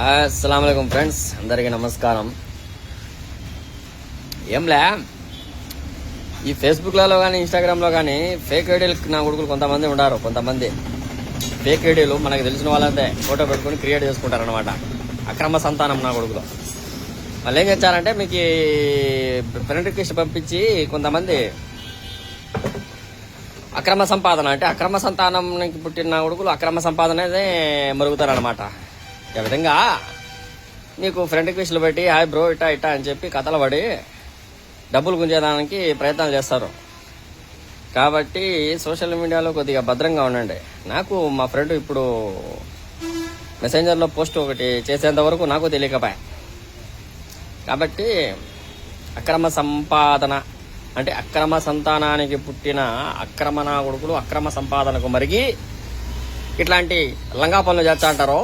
అస్సలాముఅలైకుం friends, అందరికీ నమస్కారం. ఏంలే, ఈ ఫేస్బుక్లలో కానీ ఇన్స్టాగ్రామ్లో కానీ ఫేక్ ఐడీలు నా కొడుకులు కొంతమంది ఉన్నారు. కొంతమంది ఫేక్ ఐడీలు మనకు తెలిసిన వాళ్ళంతే ఫోటో పెట్టుకుని క్రియేట్ చేసుకుంటారు అనమాట. అక్రమ సంతానం నా కొడుకులు. వాళ్ళు ఏం చేస్తారంటే, మీకు ఫ్రెండ్ రిక్వెస్ట్ పంపించి కొంతమంది అక్రమ సంపాదన, అంటే అక్రమ సంతానానికి పుట్టిన నా కొడుకులు అక్రమ సంపాదనదే మరుగుతారనమాట. ఈ విధంగా నీకు ఫ్రెండ్ రిక్వెస్ట్లు పెట్టి హాయ్ బ్రో ఇట్టా ఇట్టా అని చెప్పి కథలు పడి డబ్బులు గుంజేదానికి ప్రయత్నాలు చేస్తారు. కాబట్టి సోషల్ మీడియాలో కొద్దిగా భద్రంగా ఉండండి. నాకు మా ఫ్రెండ్ ఇప్పుడు మెసెంజర్లో పోస్ట్ ఒకటి చేసేంత వరకు నాకు తెలియకపోయా. కాబట్టి అక్రమ సంపాదన అంటే అక్రమ సంతానానికి పుట్టిన అక్రమ నా కొడుకులు అక్రమ సంపాదనకు మరిగి ఇట్లాంటి లంగా పనులు చేస్తా అంటారో